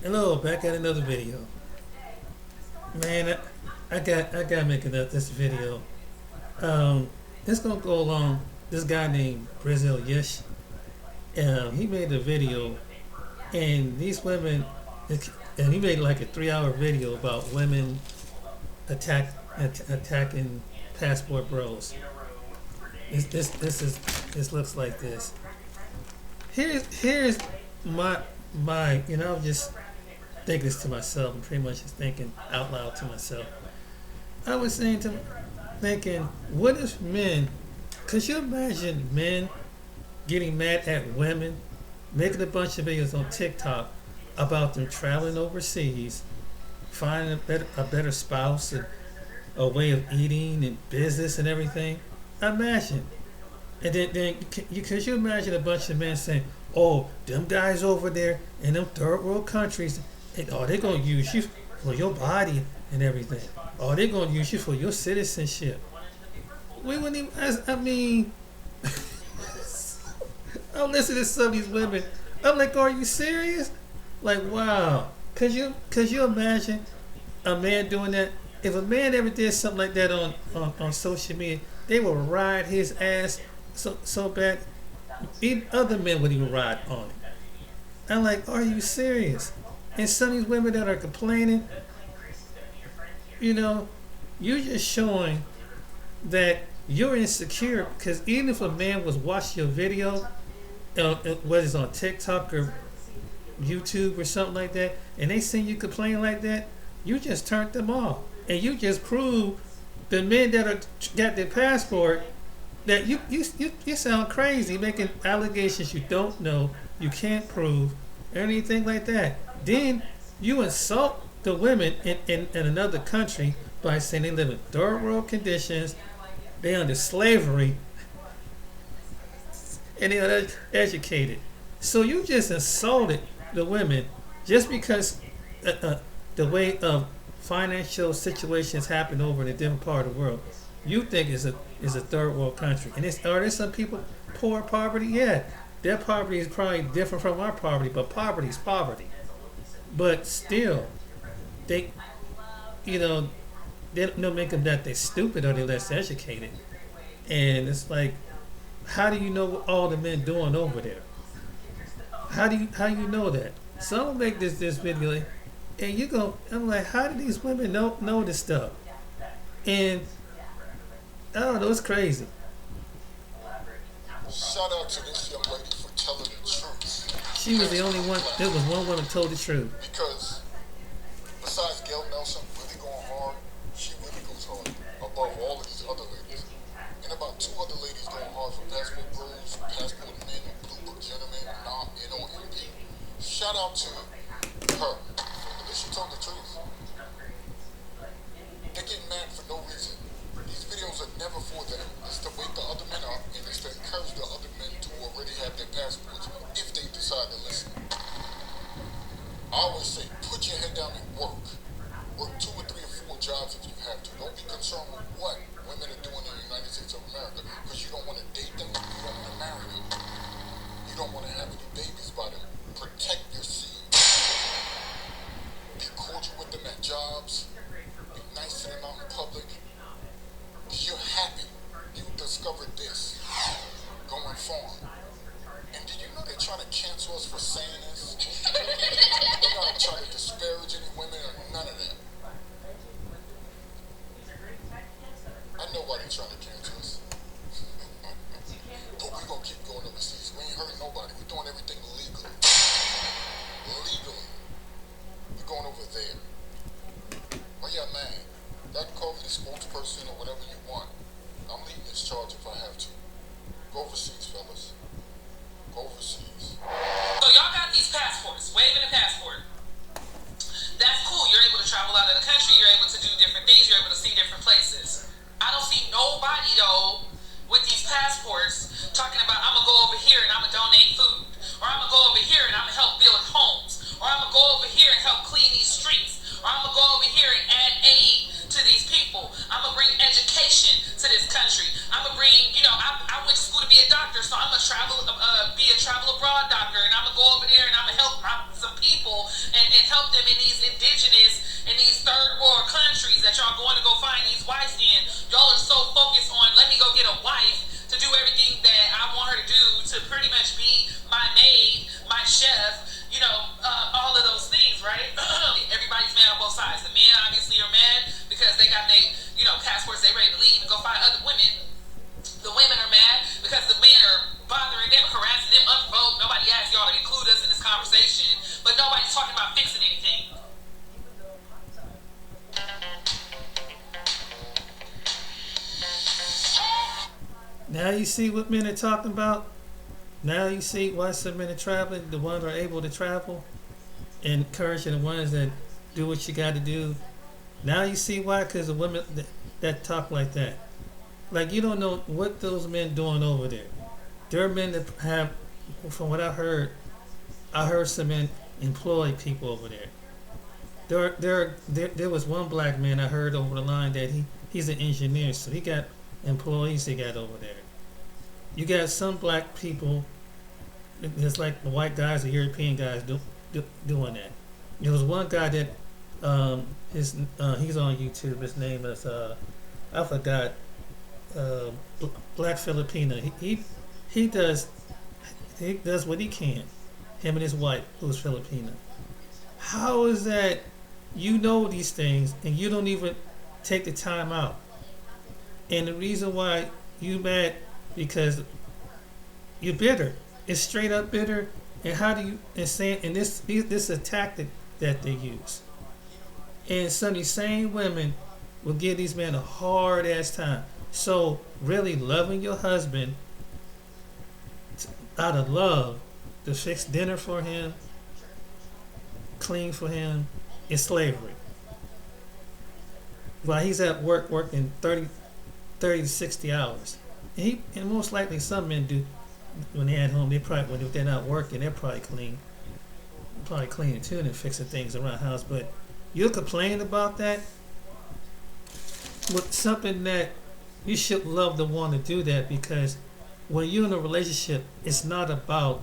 Hello, back at another video. Man, I gotta make this video. Um, it's gonna go along. This guy named Brazil Yish. He made a video, and these women, and he made like a 3 hour video about women attacking passport bros. This looks like this. Here's my I'm just thinking this to myself. I'm pretty much just thinking out loud to myself. I was thinking, what if men? Could you imagine men getting mad at women, making a bunch of videos on TikTok about them traveling overseas, finding a better spouse and a way of eating and business and everything? Imagine. And then could you imagine a bunch of men saying, "Oh, them guys over there in them third world countries, they're gonna use you for your body and everything. Oh, they're gonna use you for your citizenship." We wouldn't even. I mean, I'm listening to some of these women. I'm like, "Are you serious?" Like, wow. Could you imagine a man doing that? If a man ever did something like that on social media, they will ride his ass so bad. Even other men would even ride on it. I'm like, are you serious? And some of these women that are complaining, you know, you're just showing that you're insecure because even if a man was watching your video, whether it's on TikTok or YouTube or something like that, and they see you complain like that, you just turned them off. And you just proved the men that got their passport that you sound crazy making allegations you don't know, you can't prove, or anything like that. Then you insult the women in another country by saying they live in third world conditions, they under slavery, and they are educated. So you just insulted the women just because the way of financial situations happen over in a different part of the world. You think is a third world country, and are there some people poor poverty? Yeah, their poverty is probably different from our poverty, but poverty is poverty. But still, they, you know, they don't make them that they're stupid or they're less educated. And it's like, how do you know what all the men doing over there? How you know that? So I'm gonna make this video, and you go. I'm like, how do these women know this stuff? And I don't know, it's crazy. Shout out to this young lady for telling the truth. She was the only one. There was one woman told the truth. Because besides Gail Nelson really going hard, she really goes hard above all of these other ladies. And about two other ladies going hard for passport bros, passport men, blue book gentlemen, NOMP. Shout out to her. At least she told the truth. They're getting mad for no reason. These videos are never for them. It's to wake the other men up and it's to encourage the other men to already have their passports if they decide to listen. I always say, put your head down and work. Work 2 or 3 or 4 jobs if you have to. Don't be concerned with what women are doing in the United States of America because you don't want to date them, you don't want to marry them. You don't want to have any babies by them. Protect your seed. Be cordial with them at jobs. Be nice to them out in public. You're happy you discovered this going farm. And did you know they're trying to cancel us for saying this? They're not trying to disparage any women or none of that. I know why they're trying to cancel us. But we're going to keep going overseas. We ain't hurting nobody. We're doing everything legally. Legally. We're going over there. Why y'all mad? Y'all can call me the spokesperson or whatever you want. I'm leading this charge if I have to. Go overseas, fellas. Go overseas. So y'all got these passports, waving a passport. That's cool. You're able to travel out of the country. You're able to do different things. You're able to see different places. I don't see nobody though with these passports talking about I'm gonna go over here and I'm gonna donate food, or I'm gonna go over here and I'm gonna help build homes, or I'm gonna go over here and help clean these streets, or I'm gonna go over here and add aid to these people. I'm gonna bring education to this country. I'm gonna bring, I went to school to be a doctor, so I'm gonna be a travel abroad doctor, and I'm gonna go over there and I'm gonna help help them in these indigenous and these third world countries that y'all going to go find these wives in. Y'all are so focused on let me go get a wife to do everything that I want her to do, to pretty much be my maid, my chef, all of those things, right? Everybody's mad on both sides. The men obviously are mad because they got their, passports, they ready to leave and go find other women. The women are mad because the men are bothering them, harassing them, unprovoked. Nobody asked y'all to include us in this conversation, but nobody's talking about fixing anything. Now you see what men are talking about. Now you see why some men are traveling. The ones who are able to travel, and encouraging the ones that do what you got to do. Now you see why, because the women that talk like that. Like, you don't know what those men doing over there. There are men that have, from what I heard some men employ people over there. There was one black man I heard over the line that he's an engineer, so he got employees they got over there. You got some black people, it's like the white guys, the European guys doing that. There was one guy that he's on YouTube. His name is I forgot. Black Filipino. He does what he can. Him and his wife, who's Filipino. How is that? You know these things and you don't even take the time out. And the reason why you mad because you're bitter. It's straight up bitter. And how do you this is a tactic that they use. And some of these same women will give these men a hard ass time. So really loving your husband out of love to fix dinner for him, clean for him, is slavery. While he's at work working 30 to 60 hours. And most likely some men do when they're at home, if they're not working, they're probably cleaning too and fixing things around the house. But you'll complain about that with something that you should love to want to do that, because when you're in a relationship, it's not about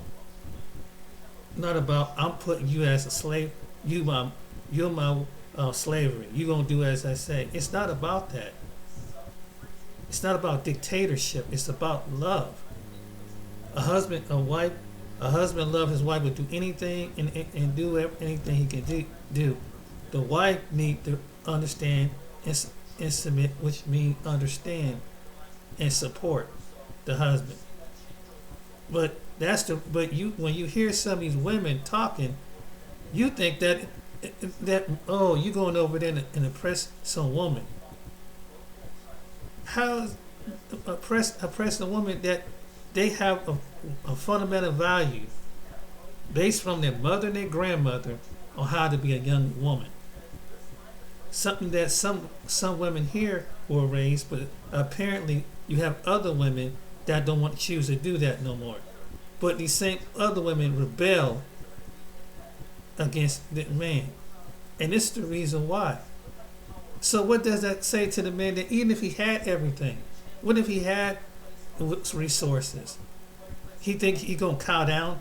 I'm putting you as a slave, you're my slavery. You're gonna do as I say. It's not about that. It's not about dictatorship. It's about love. A husband love his wife, would do anything and do anything he can do. The wife need to understand and submit, which means understand and support the husband. But when you hear some of these women talking, you think that you going over there and oppress some woman. How oppress a woman that they have a fundamental value based from their mother and their grandmother on how to be a young woman. Something that some women here were raised, but apparently you have other women that don't want to choose to do that no more. But these same other women rebel against the man. And this is the reason why. So what does that say to the man that even if he had everything, what if he had resources? He think he gonna cow down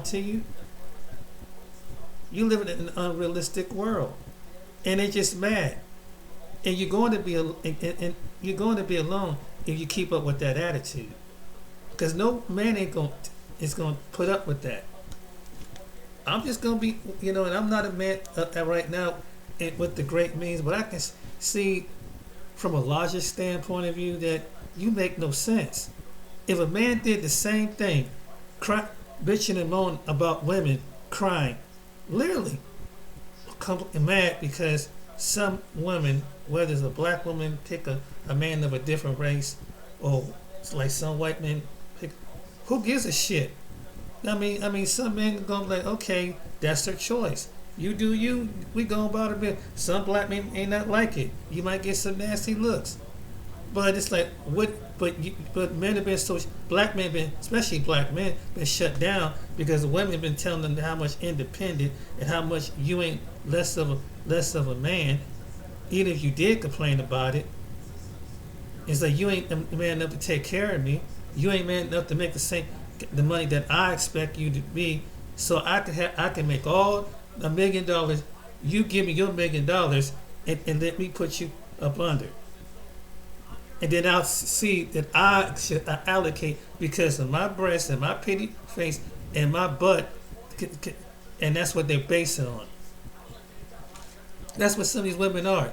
to you? You live in an unrealistic world. And they're just mad, and you're going to be alone if you keep up with that attitude, because no man is going to put up with that. I'm just going to be, and I'm not a man right now with the great means, but I can see from a logic standpoint of view that you make no sense. If a man did the same thing, bitching and moaning about women crying, literally. Mad because some women, whether it's a black woman pick a man of a different race, or it's like some white men pick, who gives a shit? I mean some men gonna be like, okay, that's their choice. You do you, we go about it bit. Some black men ain't not like it. You might get some nasty looks. But it's like but men have been black men been, especially black men, been shut down because the women have been telling them how much independent and how much you ain't less of a man. Even if you did complain about it, it's like you ain't man enough to take care of me. You ain't man enough to make the money that I expect you to be. So I can make all $1 million. You give me your $1 million, and let me put you up under. And then I'll see that I should allocate because of my breast and my pretty face and my butt, and that's what they're based it on. That's what some of these women are.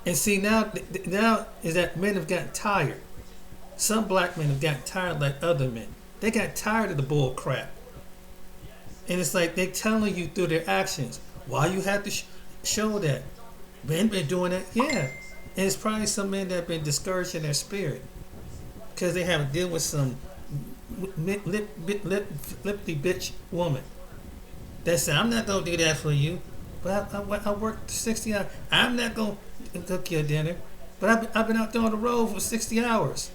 And see now is that men have gotten tired. Some black men have gotten tired like other men. They got tired of the bull crap. And it's like they're telling you through their actions why you have to show that. Men been doing that, yeah. And it's probably some men that have been discouraged in their spirit because they have to deal with some lipty bitch woman that said, I'm not going to do that for you. But I worked 60 hours. I'm not going to cook your dinner. But I've been out there on the road for 60 hours.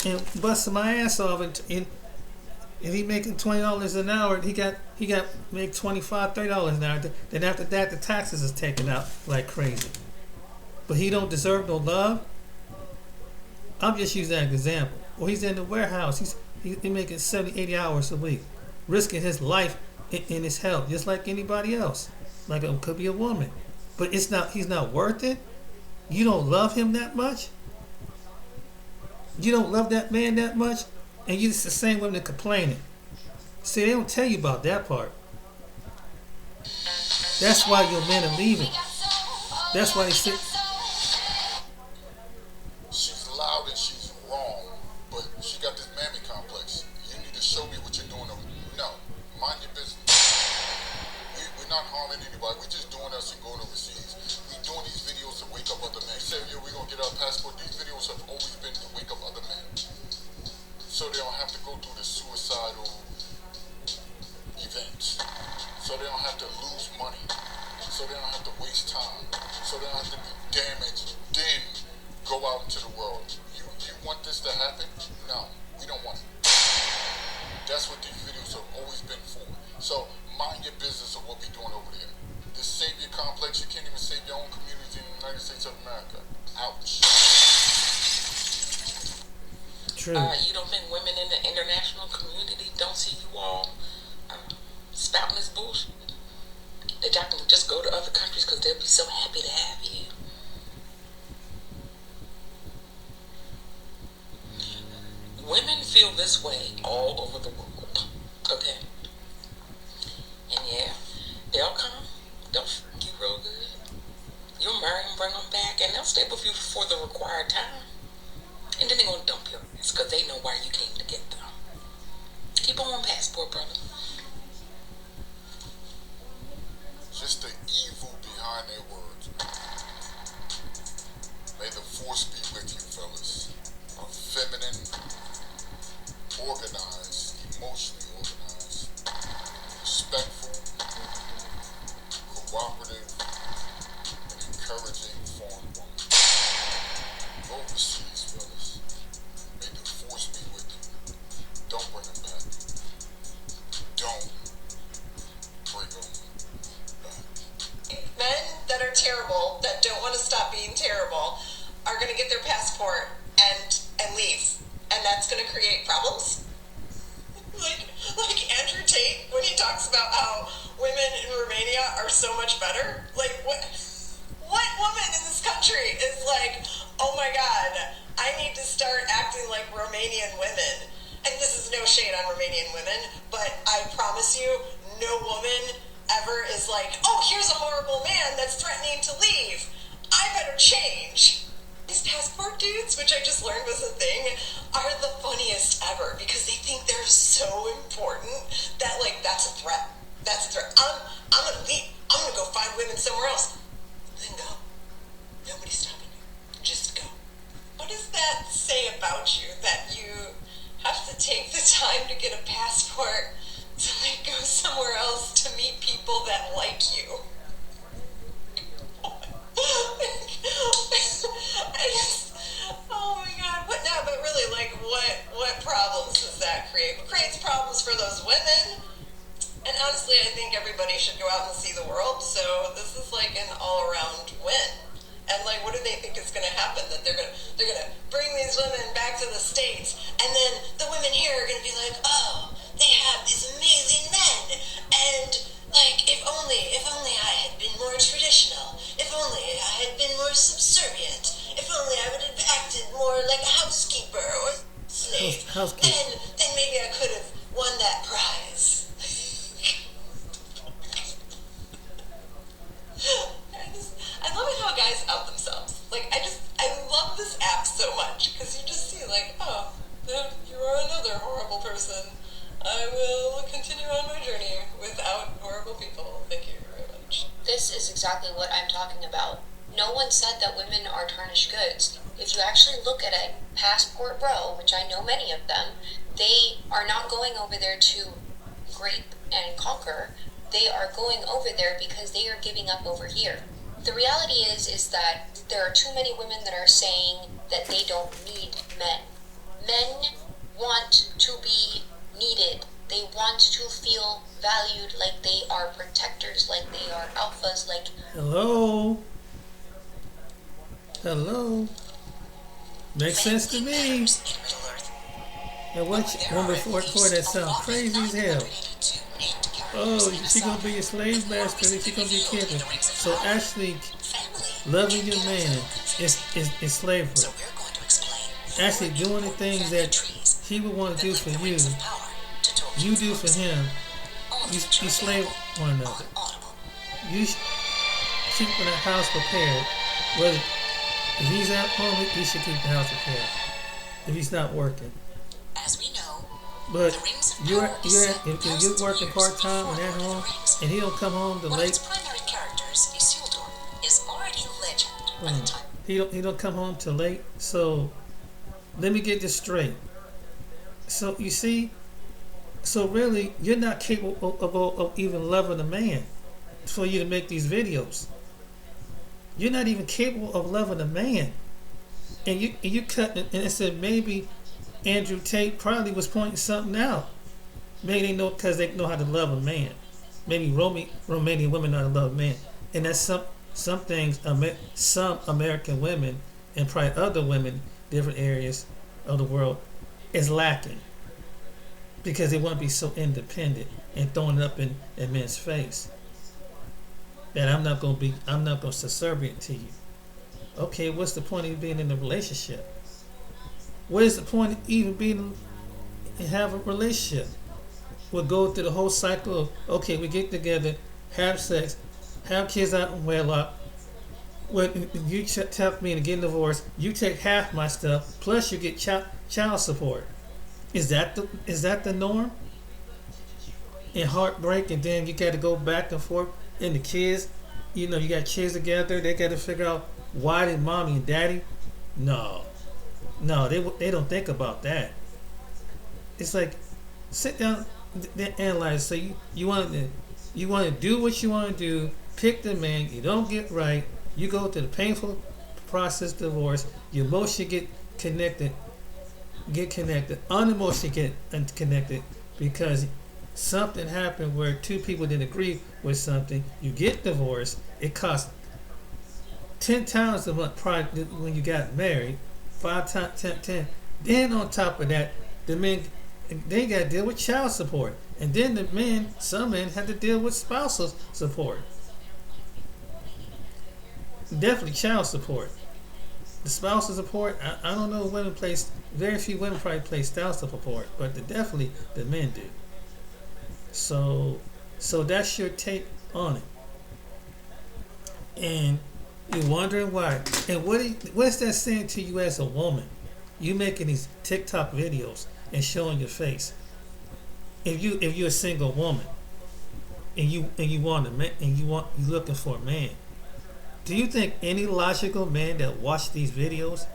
And busting my ass off. And he making $20 an hour. He got make $25, $30 an hour. Then after that, the taxes is taken out like crazy. But he don't deserve no love. I'm just using that as an example. Or he's in the warehouse. He's making 70, 80 hours a week, risking his life in his health, just like anybody else. Like it could be a woman, but it's not. He's not worth it. You don't love him that much. You don't love that man that much, and you're just the same women complaining. See, they don't tell you about that part. That's why your men are leaving. That's why they sit. She's loud and she's wrong, but she got this mammy complex. You need to show me what you're doing. No, mind your business. We're not harming anybody. We're just doing us and going overseas. We're doing these videos to wake up other men. Say, yeah, we're going to get our passport. These videos have always been to wake up other men, so they don't have to go through the suicidal events, so they don't have to lose money, so they don't have to waste time, so they don't have to be damaged, then go out into the world. You want this to happen? No, we don't want it. That's what these videos have always been for. So mind your business of what we're doing over there. This savior complex, you can't even save your own community in the United States of America. Ouch. True. You don't think women in the international community don't see you all spouting this bullshit? That y'all can just go to other countries because they'll be so happy to have you. Women feel this way all over the world, okay? And yeah, they'll come, they'll fuck you real good. You'll marry them, bring them back, and they'll stay with you for the required time. And then they're going to dump your ass because they know why you came to get them. Keep on passport, brother. Just the evil behind their words. May the force be with you, fellas. Feminine, organized, emotionally organized, respectful, cooperative, and encouraging foreign woman. Overseas, fellas. May the force be with you. Don't bring them back. Don't bring them back. Men that are terrible, that don't want to stop being terrible, are going to get their passport and leave, and that's going to create problems. like Andrew Tate when he talks about how women in Romania are so much better. Like what woman in this country is like, oh my god, I need to start acting like Romanian women? And this is no shade on Romanian women, but I promise you, no woman ever is like, oh, here's a horrible man that's threatening to leave. I better change. These passport dudes, which I just learned was a thing, are the funniest ever because they think they're so important that, like, that's a threat. That's a threat. I'm gonna leave. I'm gonna go find women somewhere else. Then go. Nobody's stopping you. Just go. What does that say about you that you have to take the time to get a passport to, like, go somewhere else to meet people that like you? Oh my god, but really, like, what problems does that create? It creates problems for those women. And honestly, I think everybody should go out and see the world, so this is like an all-around win. And like, what do they think is gonna happen? That they're gonna bring these women back to the States, and then the women here are gonna be like, oh, they have these amazing men, and exactly what I'm talking about. No one said that women are tarnished goods. If you actually look at a passport bro, which I know many of them, they are not going over there to grape and conquer. They are going over there because they are giving up over here. The reality is that there are too many women that are saying that they don't need men. Men want to be needed. They want to feel valued, like they are protectors, like they are alphas, like... Hello? Hello? Makes sense to me. And what one before that sounds crazy as hell. Oh, she gonna be a slave master and she gonna be kidnapped. So actually, loving your man is slavery. Actually doing the things that he would want to do for you, you do for him. You slave one another. You keep the house prepared. Whether if he's at home, he should keep the house prepared. If he's not working. As we know, but if you're working part time and at home, and he don't come home till late. Primary characters, Isildur, is already legend by the time. He don't come home till late. So let me get this straight. So you see, so really you're not capable of even loving a man for you to make these videos. You're not even capable of loving a man, and you cut it. And it said maybe Andrew Tate probably was pointing something out. Maybe they know because they know how to love a man. Maybe Romanian women know how to love a man, and that's some things some American women and probably other women, different areas of the world, is lacking because they want to be so independent and throwing it up in men's face. That I'm not gonna subservient to you. Okay, what's the point of being in a relationship? What is the point of even being and have a relationship? We'll go through the whole cycle of okay, we get together, have sex, have kids out in wedlock. When you tell me to get divorced, you take half my stuff, plus you get child support. Is that the norm? And heartbreak, and then you got to go back and forth. And the kids, you got kids together. They got to figure out why did mommy and daddy? No, they don't think about that. It's like sit down, analyze. So you want to do what you want to do. Pick the man. You don't get right. You go through the painful process, divorce. You emotionally get connected, unemotionally get connected because something happened where two people didn't agree with something. You get divorced. It costs 10 times a month prior when you got married. 5 times 10. Then on top of that, the men they got to deal with child support, and then some men had to deal with spousal support. Definitely child support. The spousal support, I don't know if women very few women probably play spousal support, but definitely the men do. So that's your take on it. And you're wondering why. And what's that saying to you as a woman? You making these TikTok videos and showing your face. If you're a single woman and you want a man and you're looking for a man, do you think any logical man that watched these videos,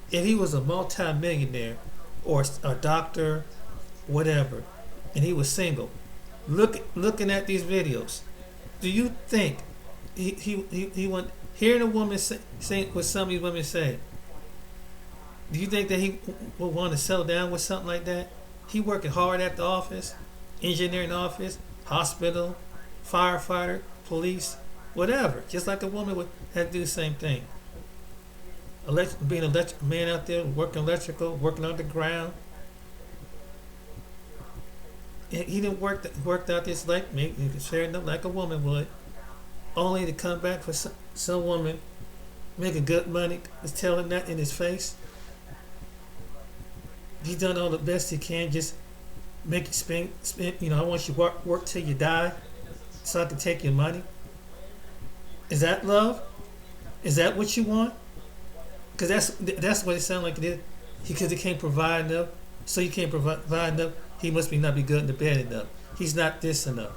if he was a multi-millionaire or a doctor, whatever, and he was single, looking at these videos, do you think he want hearing a woman say what some of these women say? Do you think that he would want to settle down with something like that? He working hard at the office, engineering office, hospital, firefighter, police, whatever. Just like a woman would have to do the same thing. Being an electric man out there, working electrical, working underground. He didn't worked out this life, sharing up like a woman would, only to come back for some woman making good money, is telling that in his face. He's done all the best he can, just make you spend. I want you to work till you die, so I can take your money. Is that love? Is that what you want? Because that's what it sounds like it is. Because he can't provide enough, so you can't provide enough. He must not be good in the bed enough. He's not this enough.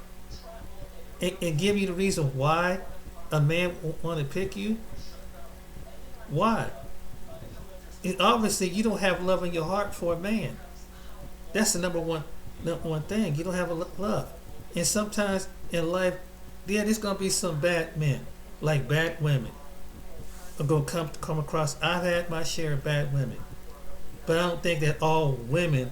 And give you the reason why a man want to pick you? Why? Obviously, you don't have love in your heart for a man. That's the number one thing. You don't have a love. And sometimes in life, yeah, there's gonna be some bad men, like bad women. I'm gonna come across. I've had my share of bad women, but I don't think that all women,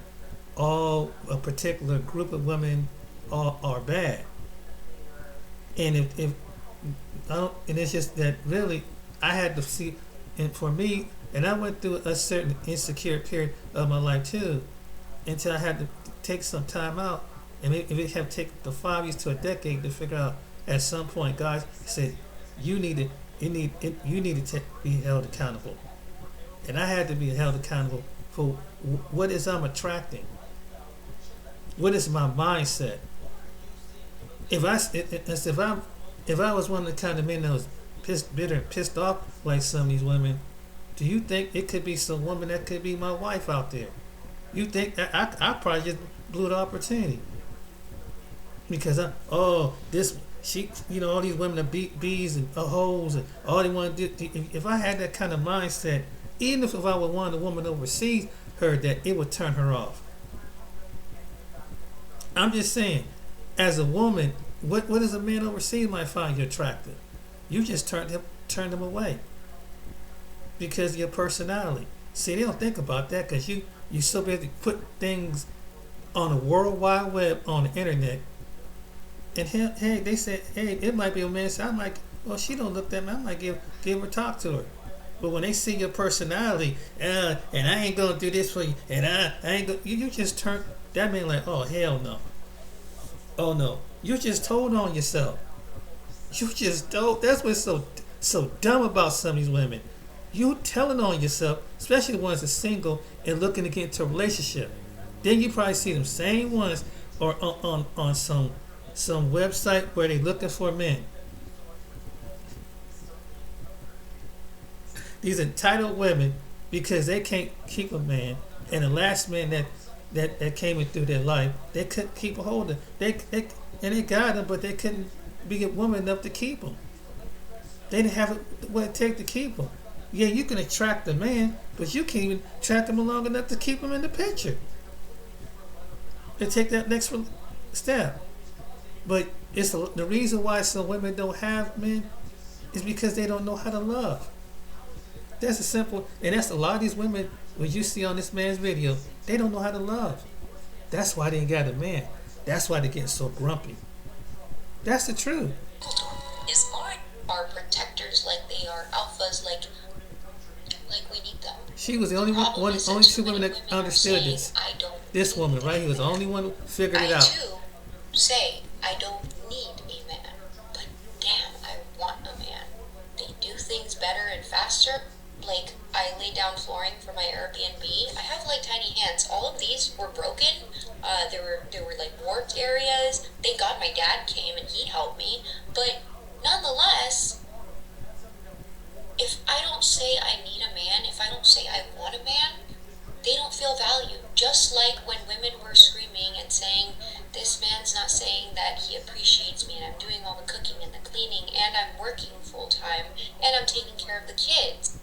all a particular group of women, are bad. And if I don't, and it's just that really, I had to see, and for me, and I went through a certain insecure period of my life too, until I had to take some time out, and it have taken the 5 years to a decade to figure out. At some point, God said, "You need to, you need to be held accountable," and I had to be held accountable for what is I'm attracting, what is my mindset. If I was one of the kind of men that was bitter and pissed off like some of these women, do you think it could be some woman that could be my wife out there? You think I probably just blew the opportunity because all these women are bees and hoes and all they want to do. If I had that kind of mindset, even if I would want a woman overseas her, that it would turn her off. I'm just saying, as a woman, what does a man overseas might find you attractive? You just turned them away because of your personality. See, they don't think about that because you so busy put things on the World Wide Web, on the internet. And hey, they said, hey, it might be a man. So I might, well, she don't look that man. I might give her talk to her. But when they see your personality, and I ain't gonna do this for you, and I ain't gonna, you just turn that man like, oh hell no, oh no, you just told on yourself. You just told. That's what's so dumb about some of these women. You telling on yourself, especially the ones that are single and looking to get into a relationship. Then you probably see them same ones or on some website where they looking for men. These entitled women because they can't keep a man, and the last man that came in through their life, they couldn't keep a hold of. They got them, but they couldn't be a woman enough to keep them. They didn't have what it take to keep them. Yeah, you can attract a man, but you can't even attract him long enough to keep him in the picture. They take that next step. But it's the reason why some women don't have men is because they don't know how to love. That's a simple, and that's a lot of these women, when you see on this man's video, they don't know how to love. That's why they ain't got a man. That's why they're getting so grumpy. That's the truth. Is are protectors, like they are alphas, like we need them. She was the only two women that understood this. This woman, right? He was the only one who figured it out. I too say I don't need a man, but damn, I want a man. They do things better and faster. Like, I laid down flooring for my Airbnb. I have like tiny hands. All of these were broken. There were like warped areas. Thank God my dad came and he helped me. But nonetheless, if I don't say I need a man, if I don't say I want a man, they don't feel valued. Just like when women were screaming and saying, this man's not saying that he appreciates me, and I'm doing all the cooking and the cleaning, and I'm working full time, and I'm taking care of the kids.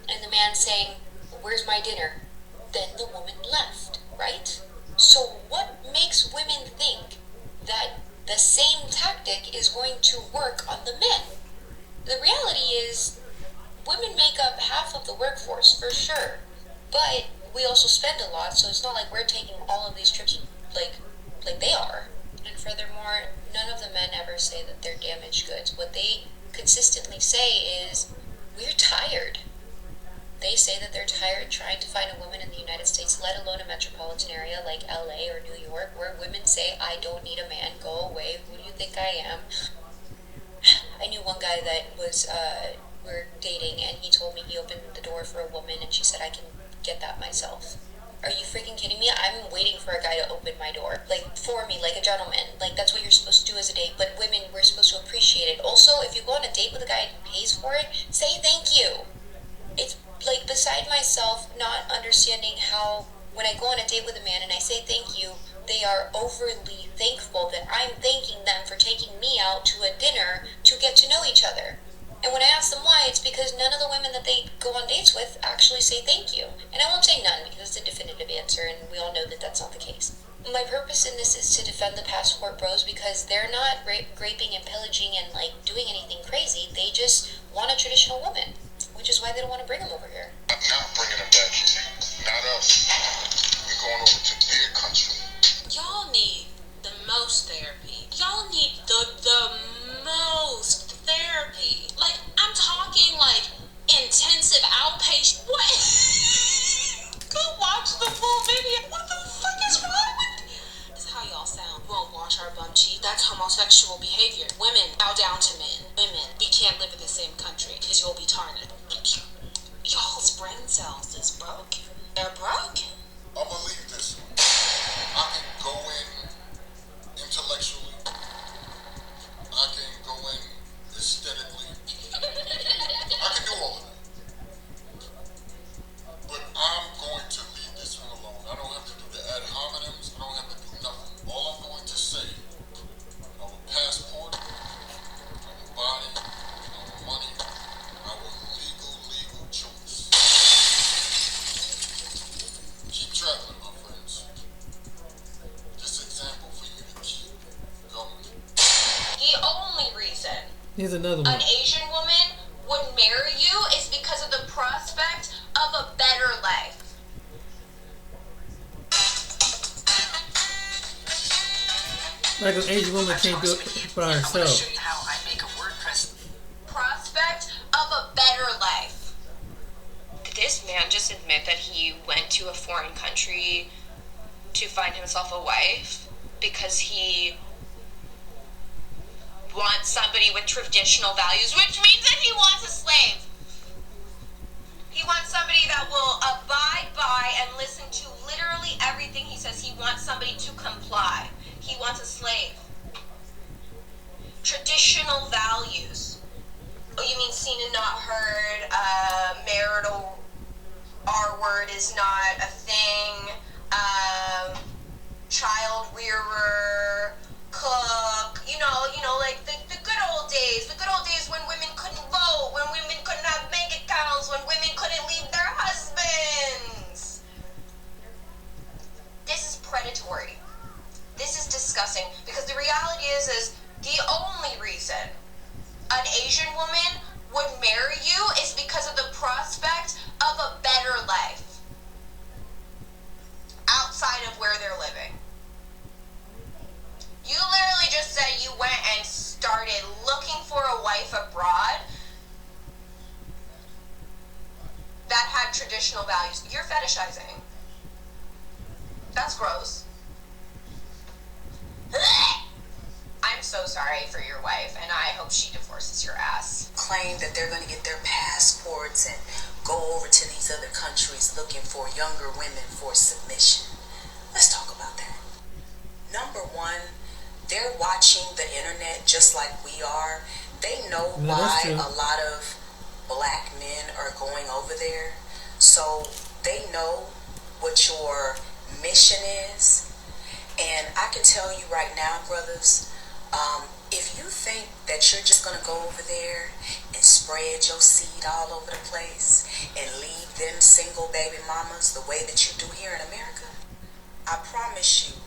And the man saying, where's my dinner? Then the woman left, right? So what makes women think that the same tactic is going to work on the men? The reality is, women make up half of the workforce for sure, but we also spend a lot, so it's not like we're taking all of these trips like they are. And furthermore, none of the men ever say that they're damaged goods. What they consistently say is, we're tired. They say that they're tired trying to find a woman in the United States, let alone a metropolitan area like LA or New York, where women say, I don't need a man, go away, who do you think I am? I knew one guy that was, we're dating, and he told me he opened the door for a woman, and she said, I can get that myself. Are you freaking kidding me? I'm waiting for a guy to open my door, like, for me, like a gentleman. Like, that's what you're supposed to do as a date, but women, we're supposed to appreciate it. Also, if you go on a date with a guy who pays for it, say thank you. It's, like, beside myself not understanding how, when I go on a date with a man and I say thank you, they are overly thankful that I'm thanking them for taking me out to a dinner to get to know each other. And when I ask them why, it's because none of the women that they go on dates with actually say thank you. And I won't say none because it's a definitive answer, and we all know that that's not the case. My purpose in this is to defend the passport bros because they're not raping and pillaging and like doing anything crazy. They just want a traditional woman, which is why they don't want to bring them over here. I'm not bringing them back here. Not us. We're going over to their country. Y'all need the most therapy. Y'all need the most therapy. Like, I'm talking like intensive outpatient. What? Go watch the full video. What the fuck is wrong with you? This is how y'all sound. We won't wash our bum cheek. That's homosexual behavior. Women bow down to men. Women, we can't live in the same country because you'll be tarnished. Y'all's brain cells is broken. They're broken. I believe this one. I can go in intellectually. I can go in aesthetically. I can do all of that. But I'm going to leave this one alone. I don't have to do the ad hominems. I don't have to do nothing. All I'm going to say, our passport, our body, our money, our legal choice. Keep traveling, my friends. This example for you to keep going. The only reason Here's another one. an Asian woman would marry you is because of the prospect of a better life. Like an Asian woman can't do it by herself. How I make a WordPress. Prospect of a better life. Did this man just admit that he went to a foreign country to find himself a wife because he wants somebody with traditional values, which means that he wants a slave? He wants somebody that will abide by and listen to literally everything he says. He wants somebody to comply. He wants a slave. Traditional values. Oh, you mean seen and not heard? Marital R word is not a thing. Child rearer, cook. You know, like the good old days. The good old days when women couldn't vote, when women couldn't have bank accounts, when women couldn't leave their husbands. This is predatory. This is disgusting because the reality is the only reason an Asian woman would marry you is because of the prospect of a better life outside of where they're living. You literally just said you went and started looking for a wife abroad that had traditional values. You're fetishizing. That's gross. I'm so sorry for your wife, and I hope she divorces your ass. Claim that they're going to get their passports and go over to these other countries looking for younger women for submission. Let's talk about that. Number one, they're watching the internet just like we are. They know why a lot of black men are going over there. So they know what your mission is. And I can tell you right now, brothers, if you think that you're just going to go over there and spread your seed all over the place and leave them single baby mamas the way that you do here in America, I promise you,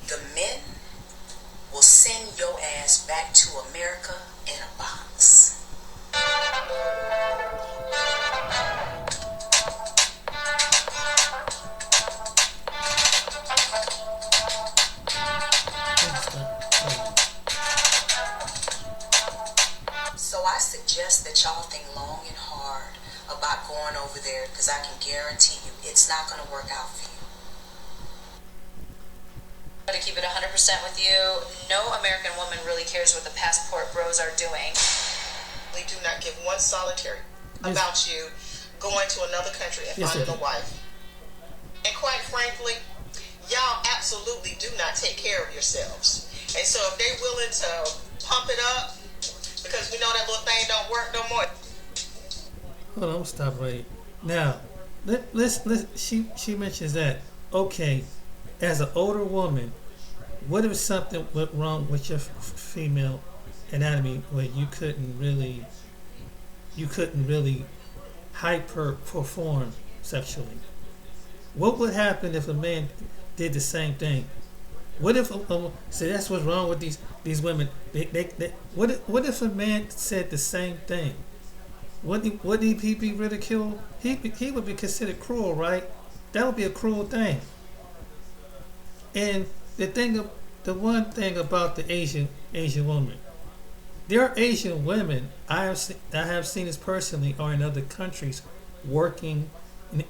the men will send your ass back to America in a box. So I suggest that y'all think long and hard about going over there because I can guarantee you it's not going to work out for you. To keep it 100% with you, no American woman really cares what the passport bros are doing. They do not give one solitary about you going to another country and finding a wife. And quite frankly, y'all absolutely do not take care of yourselves. And so if they're willing to pump it up, because we know that little thing don't work no more. Hold on, stop right now. Let's she mentions that. Okay, as an older woman, What if something went wrong with your female anatomy where you couldn't really hyper perform sexually? What would happen if a man did the same thing? What if so that's what's wrong with these women? What if a man said the same thing? Would he be ridiculed? He would be considered cruel, right? That would be a cruel thing. And the one thing about the Asian woman, there are Asian women I have seen this personally, or in other countries, working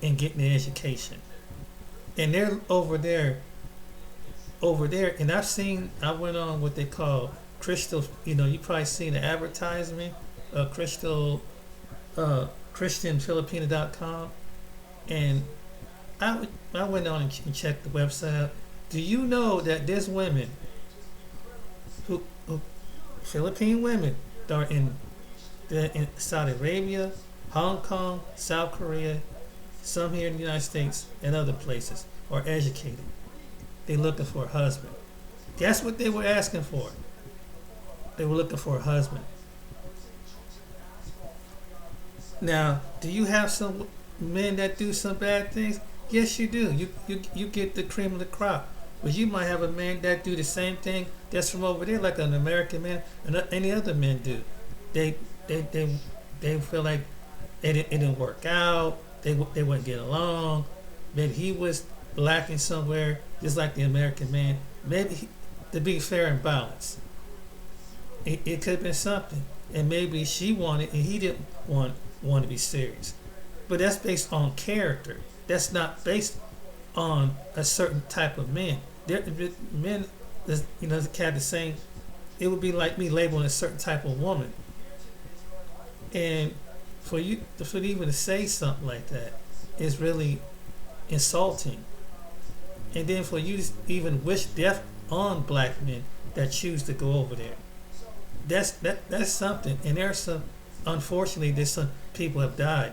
and getting an education, and they're over there, and I went on what they call crystal. You probably seen the advertisement, crystal, ChristianFilipino.com, and I went on and checked the website out. Do you know that there's women who Philippine women that are in Saudi Arabia, Hong Kong, South Korea, some here in the United States and other places, are educated. They're looking for a husband. Guess what they were asking for? They were looking for a husband. Now, do you have some men that do some bad things? Yes, you do. You get the cream of the crop. But you might have a man that do the same thing that's from over there, like an American man and any other men do. They feel like it didn't work out. They wouldn't get along. Maybe he was lacking somewhere, just like the American man. Maybe to be fair and balanced, it could have been something. And maybe she wanted and he didn't want to be serious. But that's based on character. That's not based on a certain type of men. Men, have the same. It would be like me labeling a certain type of woman. And for you even to say something like that is really insulting. And then for you to even wish death on black men that choose to go over there, that's something. And unfortunately, there's some people have died.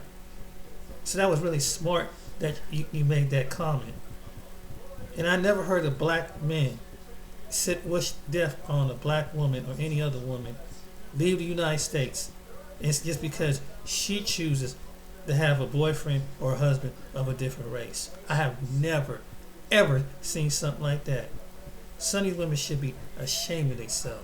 So that was really smart that you made that comment. And I never heard a black man wish death on a black woman or any other woman leave the United States. It's just because she chooses to have a boyfriend or a husband of a different race. I have never, ever seen something like that. Some of these women should be ashamed of themselves.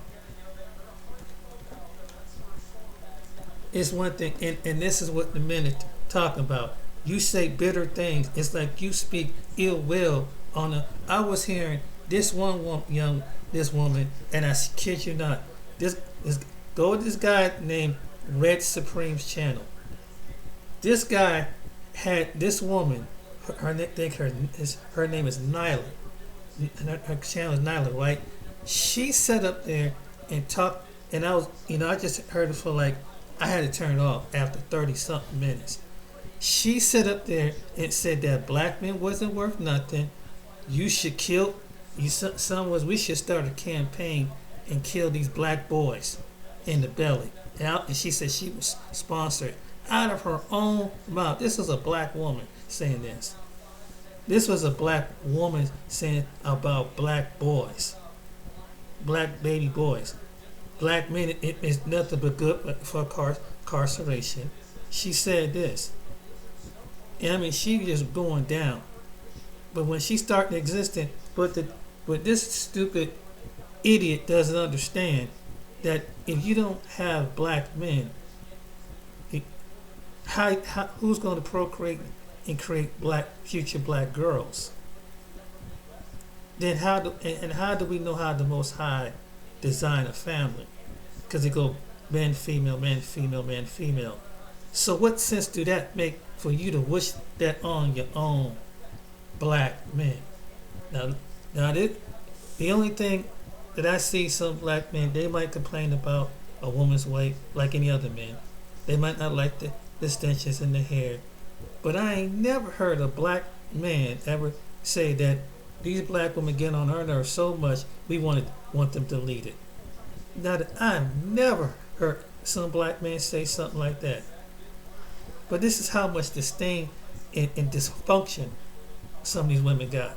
It's one thing, and this is what the men are talking about. You say bitter things. It's like you speak ill will I was hearing this woman, and I kid you not, go to this guy named Red Supreme's channel. This guy had this woman. Her name is Nyla. Her channel is Nyla, right? She sat up there and talked, and I just heard it for I had to turn it off after 30-something minutes. She sat up there and said that black men wasn't worth nothing. You should kill. We should start a campaign and kill these black boys in the belly. And she said she was sponsored out of her own mouth. This was a black woman saying this. This was a black woman saying about black boys, black baby boys. Black men, it is nothing but good for incarceration. She said this. And she just going down. But when she started existing, but this stupid idiot doesn't understand that if you don't have black men, who's going to procreate and create future black girls? Then how do we know how the Most High design a family? Because it go man, female, man, female, man, female. So what sense do that make for you to wish that on your own black men? Now the only thing that I see some black men, they might complain about a woman's weight like any other man. They might not like the extensions in the hair. But I ain't never heard a black man ever say that these black women get on our nerves so much we want them deleted. Now I've never heard some black man say something like that. But this is how much disdain and dysfunction some of these women got.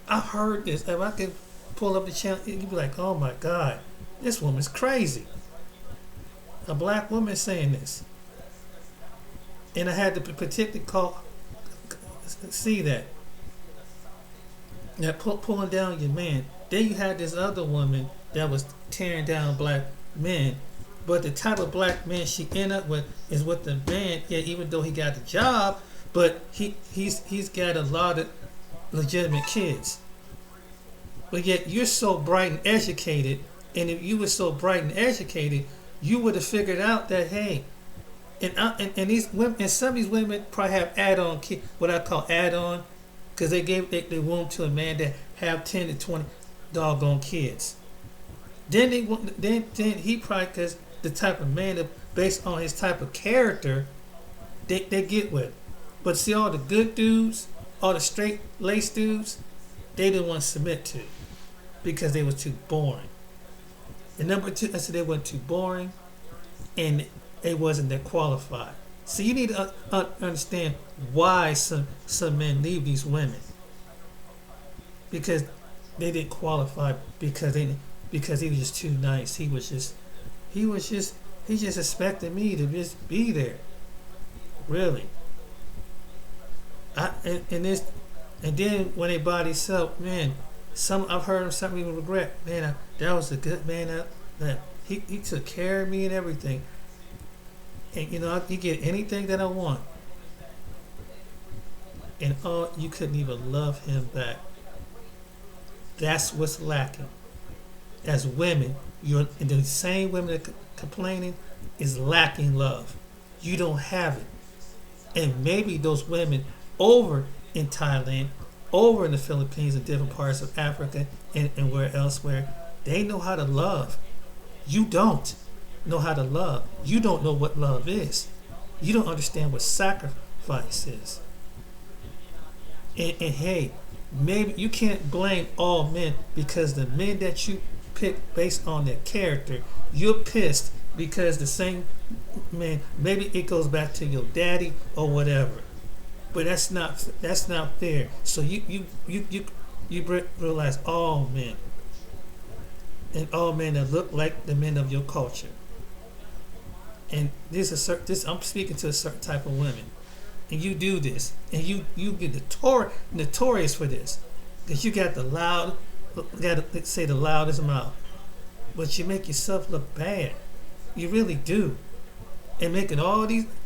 I heard this. If I could pull up the channel, you'd be like, oh my God, this woman's crazy. A black woman saying this. And I had to particularly see that. Now, pulling down your man. Then you had this other woman that was tearing down black men. But the type of black man she ended up with is with the man, yeah, even though he got the job, but he's got a lot of legitimate kids. But yet you're so bright and educated, and if you were so bright and educated, you would have figured out that, hey, and these women, and some of these women probably have add-on kids, what I call add-on, because they gave their womb to a man that have 10 to 20 doggone kids. Then he probably, because the type of man that, based on his type of character, they get with. But see, all the good dudes, all the straight laced dudes, they didn't want to submit to, because they was too boring. And number two, I said they weren't too boring, and they wasn't that qualified. So you need to understand why some men leave these women, because they didn't qualify, because he was just too nice. He just expected me to just be there. Really. And then when they body self, man, I've heard of some even regret, man, that was a good man, that he took care of me and everything. And you get anything that I want. And you couldn't even love him back. That's what's lacking. As women, you're the same women that complaining is lacking love. You don't have it. And maybe those women over in Thailand, over in the Philippines and different parts of Africa and where elsewhere, they know how to love. You don't know how to love. You don't know what love is. You don't understand what sacrifice is. And hey, maybe you can't blame all men, because the men that you pick based on their character, you're pissed because the same man, maybe it goes back to your daddy or whatever. But that's not fair. So you realize all men, and all men that look like the men of your culture. And I'm speaking to a certain type of women, and you do this, and you get notorious for this, because you got to say the loudest mouth, but you make yourself look bad. You really do. And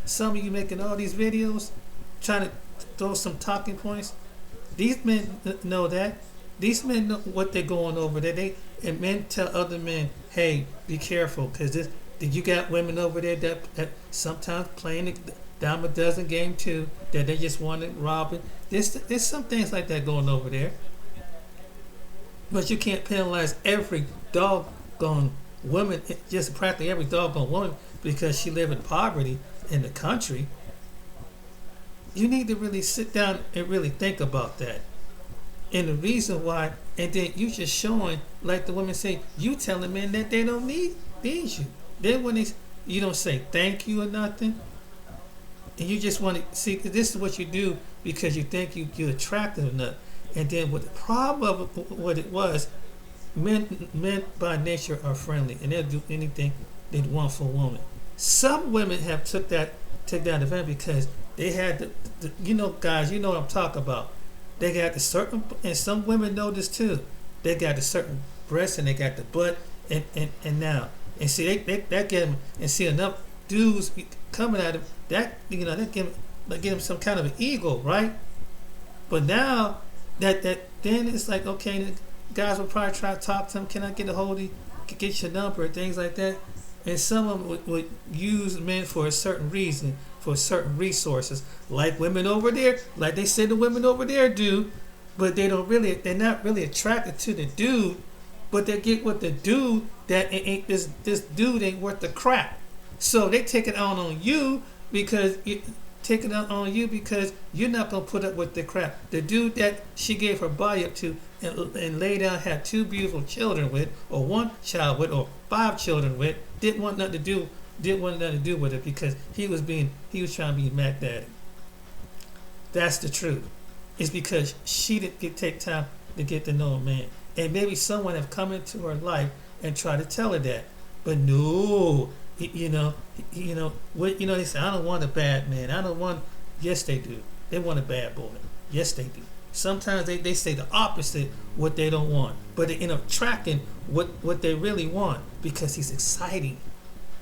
some of you making all these videos, trying to throw some talking points. These men know that. These men know what they're going over there. And men tell other men, hey, be careful, because you got women over there that sometimes playing the dime a dozen game too, that they just want to rob it. There's some things like that going over there. But you can't penalize every doggone woman, just practically every doggone woman, because she live in poverty in the country. You need to really sit down and really think about that. And the reason why, and then you just showing, like the women say, you telling men that they don't need you. Then when you don't say thank you or nothing, and you just want to see, this is what you do because you think you're attractive enough. And then what the problem of what it was, men by nature are friendly, and they'll do anything they want for a woman. Some women have took that advantage because they had guys, you know what I'm talking about. They got the certain, and some women know this too. They got the certain breasts and they got the butt, and now, and see that get them, and see enough dudes coming at them that that give them some kind of an ego, right? But now that then it's like, okay, the guys will probably try to talk to them. Can I get a hold of you? Get your number, things like that. And some of them would use men for a certain reason, for certain resources, like women over there, like they said the women over there do, but they're not really attracted to the dude, but they get with the dude that ain't this dude ain't worth the crap. So they take it on you because you're not gonna put up with the crap. The dude that she gave her body up to and laid down, had 2 beautiful children with, or 1 child with, or 5 children with, didn't want nothing to do with it because he was trying to be Mac Daddy. That's the truth. It's because she didn't take time to get to know a man. And maybe someone have come into her life and tried to tell her that. But no, they say, I don't want a bad man. I don't want, yes they do. They want a bad boy. Yes they do. Sometimes they say the opposite, what they don't want. But they end up tracking what they really want because he's exciting.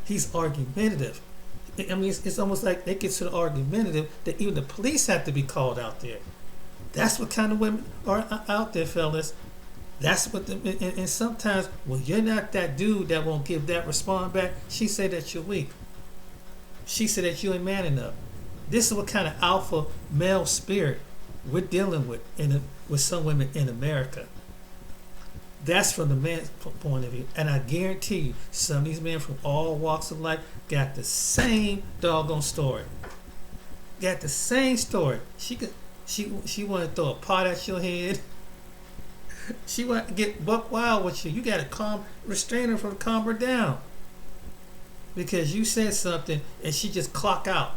He's argumentative. I mean, it's almost like they get so argumentative that even the police have to be called out there. That's what kind of women are out there, fellas. That's what and sometimes, well, you're not that dude that won't give that response back. She said that you're weak. She said that you ain't man enough. This is what kind of alpha male spirit we're dealing with with some women in America. That's from the man's point of view. And I guarantee you, some of these men from all walks of life got the same doggone story. Got the same story. She want to throw a pot at your head. She want to get buck wild with you. You got to restrain her from calm her down. Because you said something and she just clock out.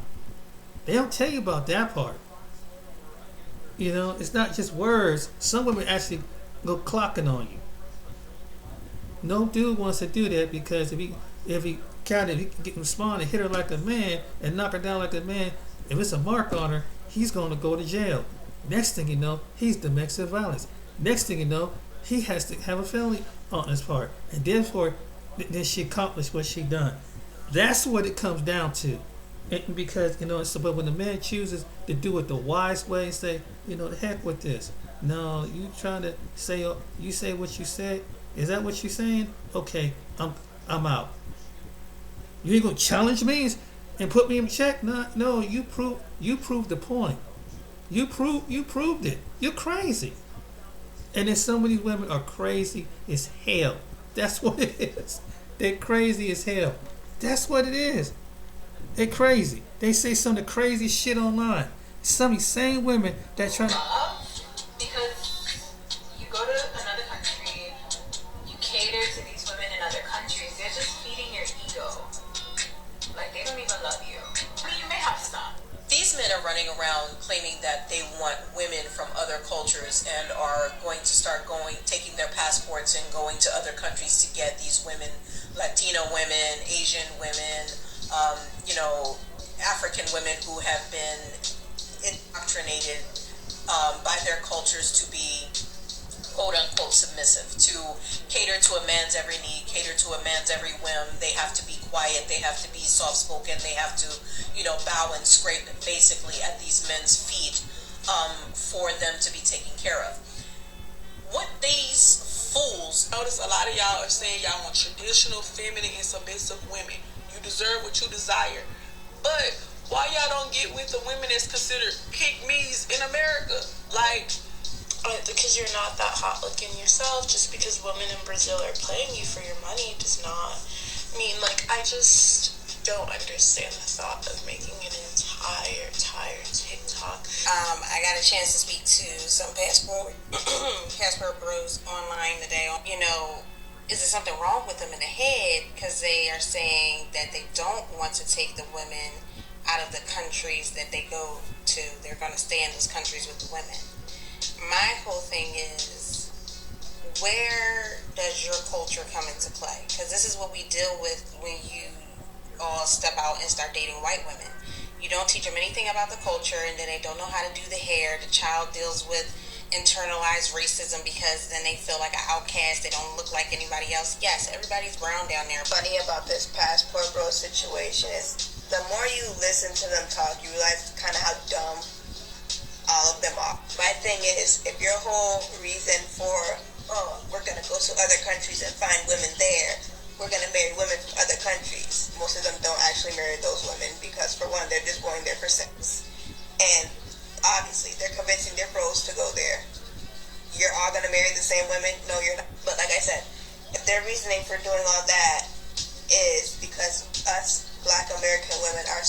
They don't tell you about that part. It's not just words. Some women actually go clocking on you. No dude wants to do that because if he can respond and hit her like a man and knock her down like a man, if it's a mark on her, he's going to go to jail. Next thing you know, he's domestic violence. Next thing you know, he has to have a felony on his part. And therefore, then she accomplished what she done. That's what it comes down to. And because, but when the man chooses to do it the wise way and say, the heck with this. No, you trying to say, you say what you said. Is that what you're saying? Okay, I'm out. You ain't gonna challenge me and put me in check? No, you proved the point. You proved it. You're crazy. And then some of these women are crazy as hell. That's what it is. They're crazy as hell. That's what it is. They're crazy. They say some of the crazy shit online. Some of these same women that try to... Because you go to another country, you cater to these women in other countries, they're just feeding your ego. Like, they don't even love you. I mean, you may have to stop. These men are running around claiming that they want women from other cultures and are going to start taking their passports and going to other countries to get these women, Latino women, Asian women, African women who have been indoctrinated by their cultures to be quote unquote submissive, to cater to a man's every need, cater to a man's every whim. They have to be quiet, they have to be soft spoken, they have to, bow and scrape basically at these men's feet for them to be taken care of. What these fools... Notice a lot of y'all are saying y'all want traditional, feminine, and submissive women. You deserve what you desire. But why y'all don't get with the women that's considered pick-me's in America? Like... because you're not that hot looking yourself. Just because women in Brazil are playing you for your money does not mean, I just don't understand the thought of making an entire TikTok. I got a chance to speak to some passport bros online today. Is there something wrong with them in the head? Because they are saying that they don't want to take the women out of the countries that they go to. They're going to stay in those countries with the women. My whole thing is, where does your culture come into play? Because this is what we deal with when you all step out and start dating white women. You don't teach them anything about the culture, and then they don't know how to do the hair. The child deals with internalized racism because then they feel like an outcast. They don't look like anybody else. Yes, everybody's brown down there. Funny about this passport bro situation is the more you listen to them talk, you realize kind of how dumb all of them are. My thing is, if your whole reason for, we're going to go to other countries and find women there, we're going to marry women from other countries. Most of them don't actually marry those women because, for one, they're just going there for sex. And obviously, they're convincing their bros to go there. You're all going to marry the same women? No, you're not. But like I said, if their reasoning for doing all that is because us Black American women are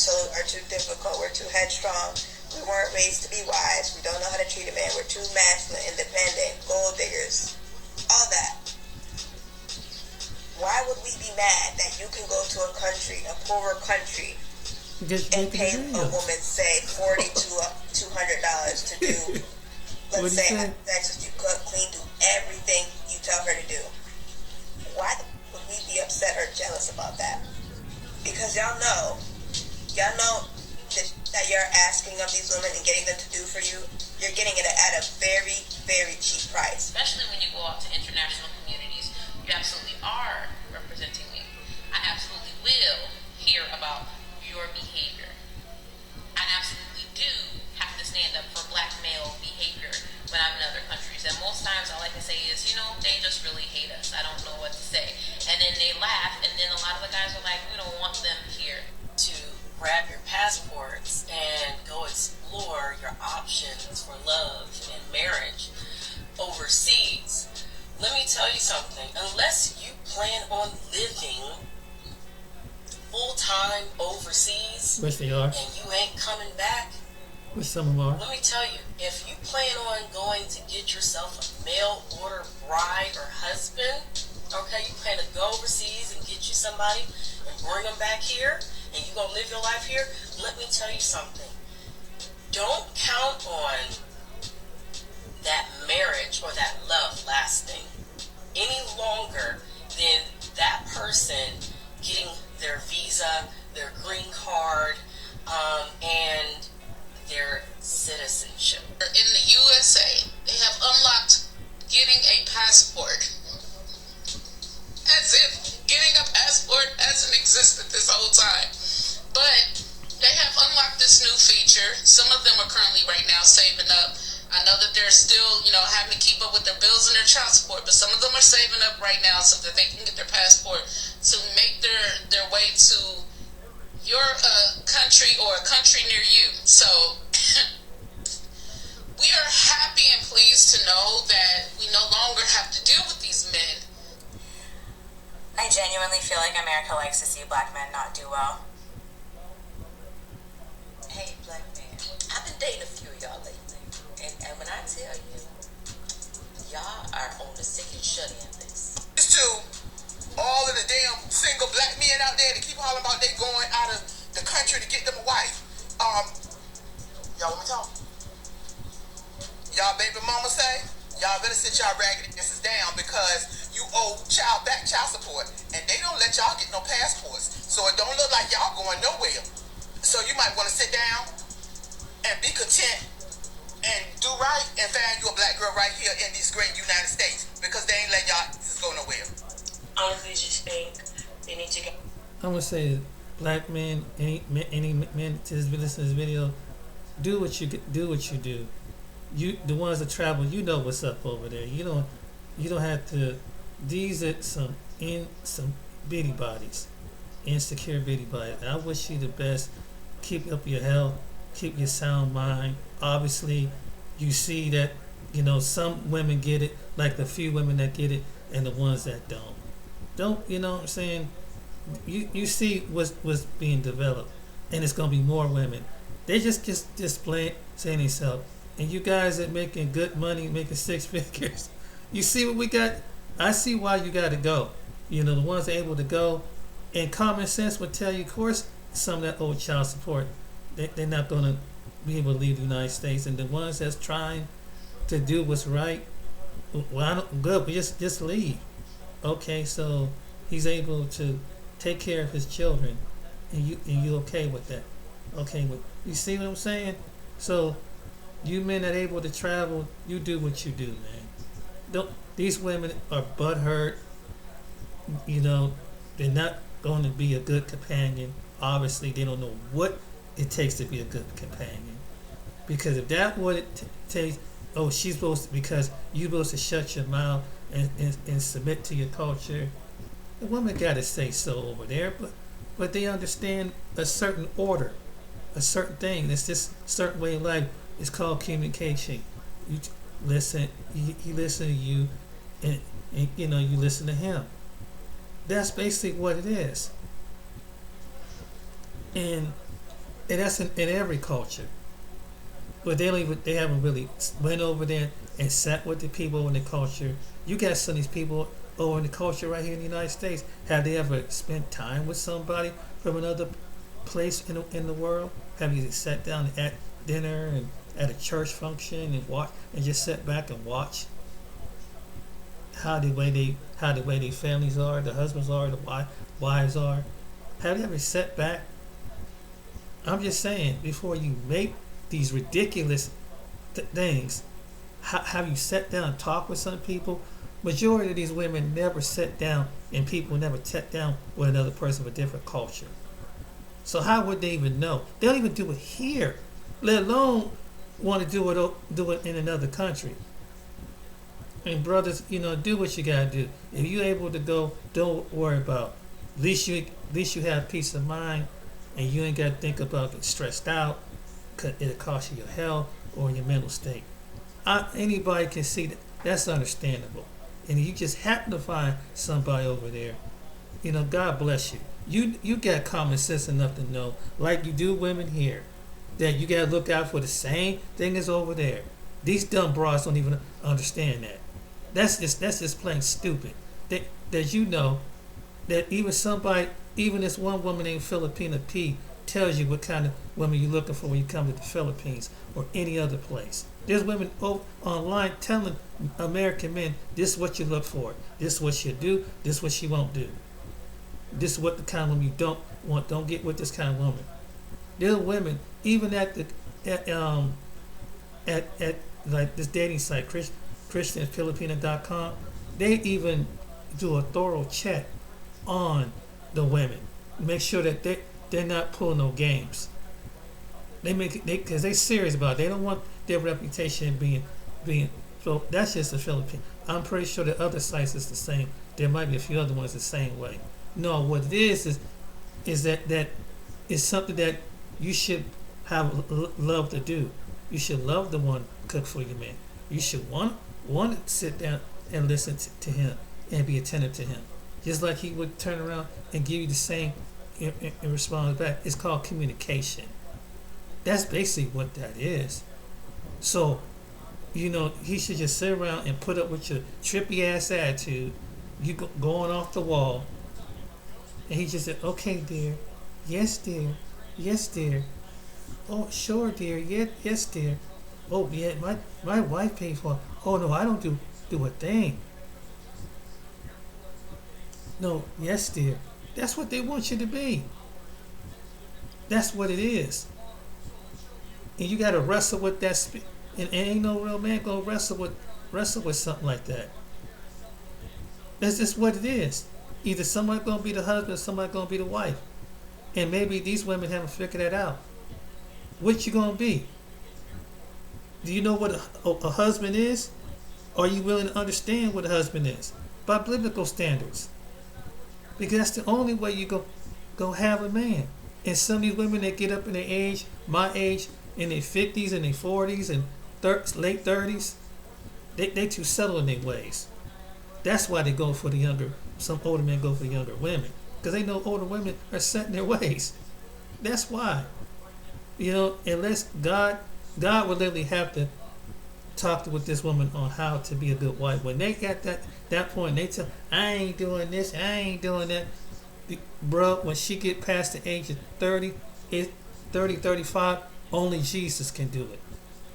too difficult, we're too headstrong, we weren't raised to be wives, we don't know how to treat a man, we're too masculine, independent, gold diggers, all that. Why would we be mad that you can go to a country, a poorer country, and pay a woman, say, $40 to $200 to do, let's say, have sex with you, cook, clean, do everything you tell her to do. Why would we be upset or jealous about that? Because y'all know that you're asking of these women and getting them to do for you, you're getting it at a very, very cheap price. Especially when you go out to international communities, you absolutely are representing me. I absolutely will hear about your behavior. I absolutely do have to stand up for black male behavior when I'm in other countries. And most times all I can say is, they just really hate us. I don't know what to say. And then they laugh, and then a lot of the guys are like, we don't want them here. To grab your passports and go explore your options for love and marriage overseas. Let me tell you something. Unless you plan on living full-time overseas, which they are, and you ain't coming back, which some of them are. Let me tell you, if you plan on going to get yourself a mail order bride or husband, okay, you plan to go overseas and get you somebody and bring them back here, and you gonna live your life here, let me tell you something. Don't count on that marriage or that love lasting any longer than that person getting their visa, their green card, and their citizenship. In the USA, they have unlocked getting a passport. As if getting a passport hasn't existed this whole time. But they have unlocked this new feature. Some of them are currently right now saving up. I know that they're still, having to keep up with their bills and their child support, but some of them are saving up right now so that they can get their passport to make their way to your country or a country near you. So we are happy and pleased to know that we no longer have to deal with these men. I genuinely feel like America likes to see black men not do well. Hey, black man, I've been dating a few of y'all lately, and when I tell you, y'all are on the sick and shut-in list. It's to all of the damn single black men out there that keep hollering about they going out of the country to get them a wife. Y'all let me talk. Y'all baby mama say, y'all better sit y'all raggedy asses down because you owe child support, and they don't let y'all get no passports, so it don't look like y'all going nowhere. So you might want to sit down and be content and do right and find you a black girl right here in these great United States, because they ain't let y'all just go nowhere. Honestly, just think they need to go. I'm gonna say, black men, any men to listen to this video, do what you do. You, the ones that travel, you know what's up over there. You don't have to. These are some bitty bodies, insecure bitty bodies. I wish you the best. Keep up your health. Keep your sound mind. Obviously, you see that some women get it, like the few women that get it, and the ones that don't. You know what I'm saying? You see what's being developed, and it's gonna be more women. They just saying themselves. And you guys that making good money, making six figures, you see what we got. I see why you got to go. The ones that are able to go, and common sense would tell you, of course, some of that old child support, they're not going to be able to leave the United States. And the ones that's trying to do what's right, well, good, but just leave. Okay, so he's able to take care of his children, and you okay with that? Okay, you see what I'm saying? So you men that are able to travel, you do what you do, man. These women are butthurt. They're not going to be a good companion. Obviously, they don't know what it takes to be a good companion. Because if that's what it takes, she's supposed to, because you're supposed to shut your mouth and submit to your culture. The woman got to say so over there, but they understand a certain order, a certain thing. It's just a certain way of life. It's called communication. You listen, he listen to you, and you listen to him. That's basically what it is. And that's in every culture. But they haven't really went over there and sat with the people in the culture. You got some of these people over in the culture right here in the United States. Have they ever spent time with somebody from another place in the world? Have you sat down at dinner and at a church function and watch and just sit back and watch how the way their families are, the husbands are, the wives are. Have you ever sat back? I'm just saying, before you make these ridiculous things, have you sat down and talked with some people? Majority of these women never sit down, and people never sat down with another person of a different culture. So how would they even know? They don't even do it here, let alone want to do it in another country. And brothers, do what you gotta do. If you're able to go, don't worry about. At least you have peace of mind, and you ain't gotta think about getting stressed out. Cause it'll cost you your health or your mental state. Anybody can see that. That's understandable. And you just happen to find somebody over there, God bless you. You got common sense enough to know, like you do women here, that you gotta look out for the same thing as over there. These dumb broads don't even understand that. That's just plain stupid. That that even this one woman named Filipina P tells you what kind of women you're looking for when you come to the Philippines or any other place. There's women online telling American men, this is what you look for, this is what she'll do, this is what she won't do. This is what the kind of woman you don't want. Don't get with this kind of woman. There are women, even at like this dating site, ChristianFilipina.com, they even do a thorough check on the women. Make sure that they're not pulling no games. Because they're serious about it. They don't want their reputation being. So that's just the Philippines. I'm pretty sure the other sites is the same. There might be a few other ones the same way. No, what it is that is something that you should have love to do. You should love the one cook for your man. You should want to sit down and listen to him and be attentive to him, just like he would turn around and give you the same and respond back. It's called communication. That's basically what that is. So, he should just sit around and put up with your trippy ass attitude, you going off the wall, and he just said, "Okay, dear, yes, dear, yes, dear, oh, sure, dear, yes, dear, oh, yeah, my wife paid for it. Oh no, I don't do a thing. No, yes, dear." That's what they want you to be. That's what it is. And you got to wrestle with that. And ain't no real man gonna wrestle with something like that. That's just what it is. Either somebody gonna be the husband, or somebody gonna be the wife. And maybe these women haven't figured that out. Which you gonna be? Do you know what a husband is? Are you willing to understand what a husband is by biblical standards? Because that's the only way you go have a man. And some of these women that get up in their age, my age, in their 50s and their 40s and late 30s, they too settled in their ways. That's why they go for the younger. Some older men go for the younger women, because they know older women are set in their ways. That's why. Unless God would literally have to talk with this woman on how to be a good wife. When they got that point, they tell, I ain't doing this, I ain't doing that. Bro, when she get past the age of 30, 35, only Jesus can do it.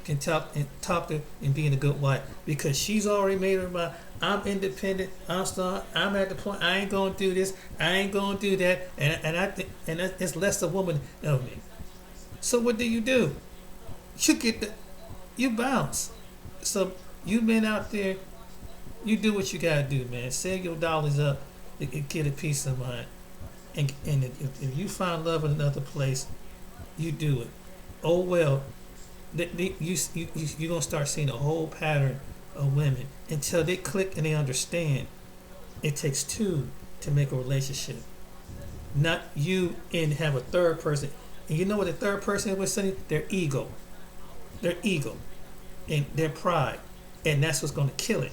Can talk to her and being a good wife, because she's already made her mind. I'm independent. I'm at the point. I ain't gonna do this. I ain't gonna do that. And I think it's less a woman of me. So what do? You bounce. So you men out there, you do what you gotta do, man. Save your dollars up to get a peace of mind. And if you find love in another place, you do it. Oh well, you're gonna start seeing a whole pattern of women until they click and they understand. It takes two to make a relationship, not you and have a third person. And you know what the third person is with Sonny? Their ego, and their pride, and that's what's gonna kill it.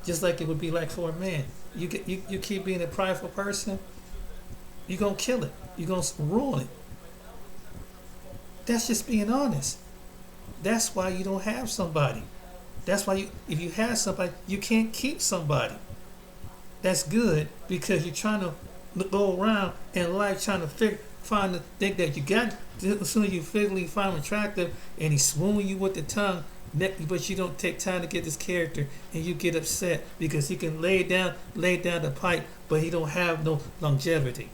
Just like it would be like for a man. You keep being a prideful person, you're gonna kill it. You're gonna ruin it. That's just being honest. That's why you don't have somebody. That's why if you have somebody, you can't keep somebody. That's good, because you're trying to go around in life trying to find the thing that you got. As soon as you physically find him attractive and he swoon you with the tongue, but you don't take time to get this character, and you get upset because he can lay down the pipe, but he don't have no longevity.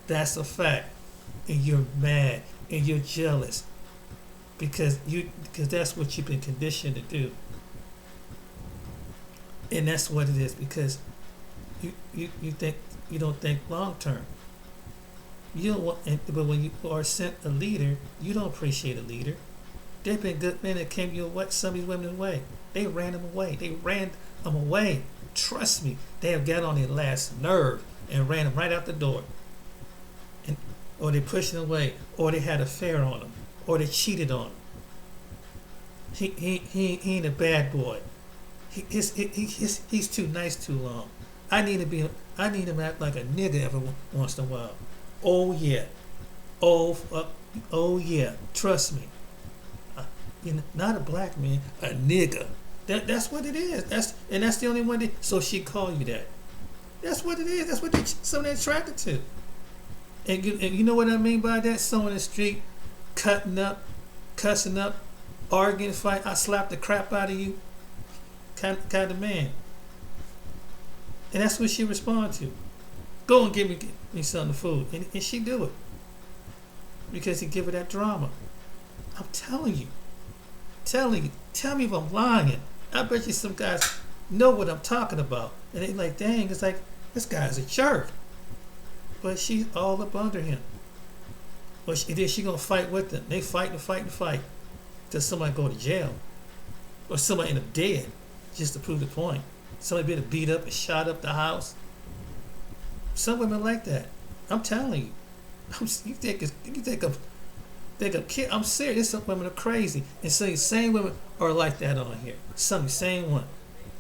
That's a fact, and you're mad and you're jealous because that's what you've been conditioned to do, and that's what it is because you don't think long term. You don't want, but when you are sent a leader, you don't appreciate a leader. There've been good men that came some of these women away. They ran them away. Trust me, they have got on their last nerve and ran them right out the door. Or they pushed them away, or they had an affair on them, or they cheated on them. He ain't a bad boy. He's too nice too long. I need him to act like a nigga every once in a while. Oh yeah, oh yeah. Trust me. Not a black man, a nigga. That's what it is. That's the only one. So she call you that. That's what it is. That's what someone attracted to. And you know what I mean by that? Someone in the street, cutting up, cussing up, arguing, fight. I slap the crap out of you. Kind of man. And that's what she respond to. Go and give me something to food, and she do it because he give her that drama. I'm telling you. Tell me if I'm lying. I bet you some guys know what I'm talking about. And they like, dang, it's like, this guy's a jerk. But she's all up under him. Or then she gonna fight with him. They fight. Till somebody go to jail. Or somebody end up dead. Just to prove the point. Somebody been beat up and shot up the house. Some women like that. I'm telling you. You think I'm serious. Some women are crazy, and some same women are like that on here. Some same one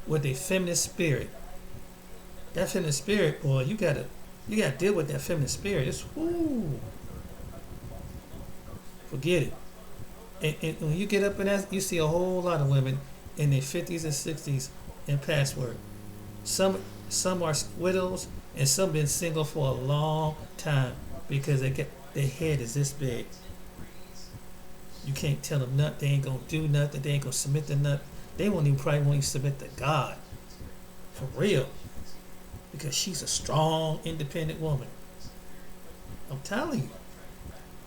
with a feminine spirit. That feminine spirit, boy, you gotta deal with that feminine spirit. It's forget it. And when you get up in that, you see a whole lot of women in their 50s and 60s in password. Some are widows, and some been single for a long time because their head is this big. You can't tell them nothing. They ain't gonna do nothing. They ain't gonna submit to nothing. They probably won't even submit to God. For real. Because she's a strong, independent woman. I'm telling you.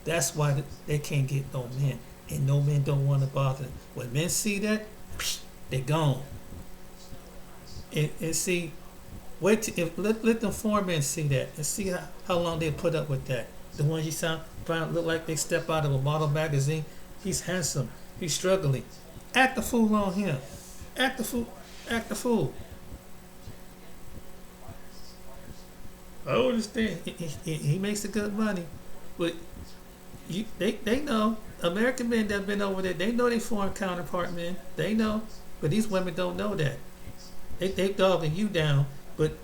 That's why they can't get no men. And no men don't want to bother them. When men see that, they're gone. And see, let them foreign men see that and see how long they put up with that. The ones you find look like they step out of a model magazine. He's handsome. He's struggling. Act the fool on him. Act the fool. I understand. He makes a good money, but they know American men that have been over there. They know they foreign counterpart men. They know, but these women don't know that. They dogging you down, but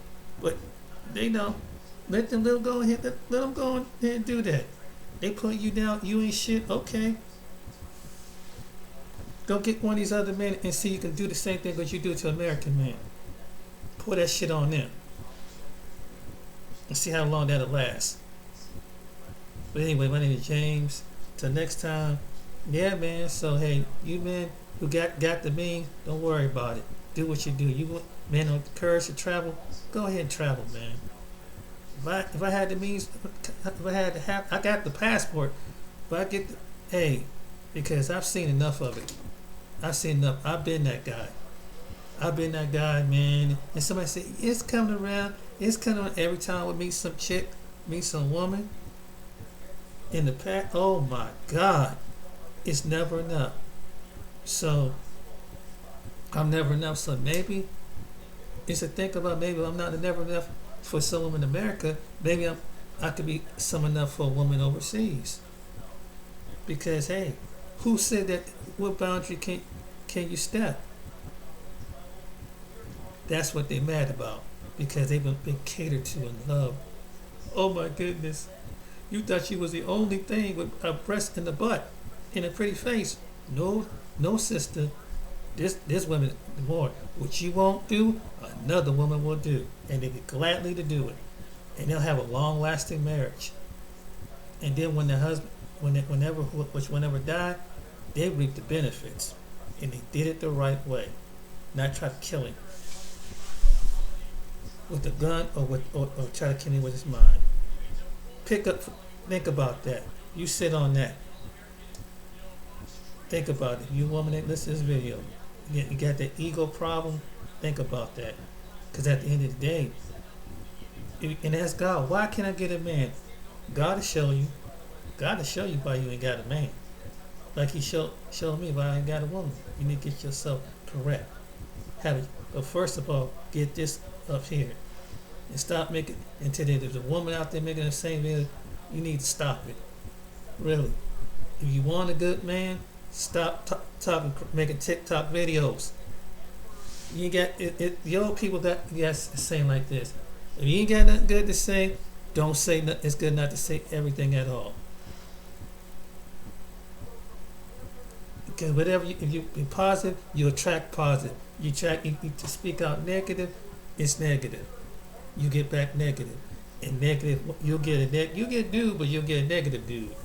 they know. Let them go ahead. Let them go ahead and do that. They put you down. You ain't shit. Okay. Go get one of these other men and see you can do the same thing that you do to American men. Pour that shit on them. And see how long that'll last. But anyway, my name is James. Till next time. Yeah, man. So hey, you men who got the means, don't worry about it. Do what you do. You men on the courage to travel, go ahead and travel, man. If I had the means, I got the passport. But because I've seen enough of it. I've seen enough. I've been that guy, man. And somebody say, it's coming around. It's coming around every time we meet some chick, meet some woman. In the past, oh my God. It's never enough. So, I'm never enough. So maybe, it's a think about maybe I'm not never enough for some woman in America. Maybe I could be some enough for a woman overseas. Because hey, who said that? What boundary can you step? That's what they're mad about. Because they've been catered to and loved. Oh my goodness. You thought she was the only thing with a breast and a butt and a pretty face. No, sister. This woman more. What you won't do, another woman will do. And they'll be gladly to do it. And they'll have a long lasting marriage. And then when the husband whenever die, they reap the benefits. and they did it the right way, not try to kill him with the gun or try to kill him with his mind. Think about that. You sit on that. Think about it. You woman that listens to this video, you got that ego problem. Think about that, because at the end of the day, and ask God, why can't I get a man? God will show you. God will show you why you ain't got a man. Like He showed me why I ain't got a woman. You need to get yourself correct. But first of all, get this up here. And stop making, until there's a woman out there making the same video, you need to stop it. Really. If you want a good man, stop making TikTok videos. You got the old people that saying like this. If you ain't got nothing good to say, don't say nothing. It's good not to say everything at all. Because if you be positive, you attract positive. You to speak out negative, it's negative. You get back negative, and negative you'll get a dude, but you'll get a negative dude.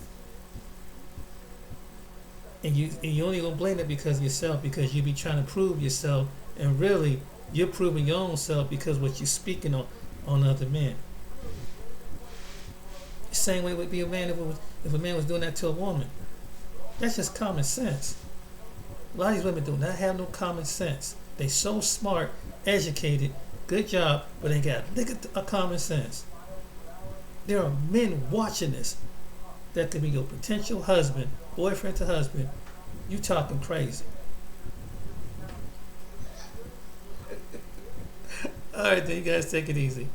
And you only gonna blame it because of yourself, because you be trying to prove yourself, and really you're proving your own self because what you're speaking on other men. The same way it would be a man if a man was doing that to a woman. That's just common sense. A lot of these women do not have no common sense. They so smart, educated, good job, but they got a common sense. There are men watching this that could be your potential husband, boyfriend to husband. You talking crazy. All right, then you guys take it easy.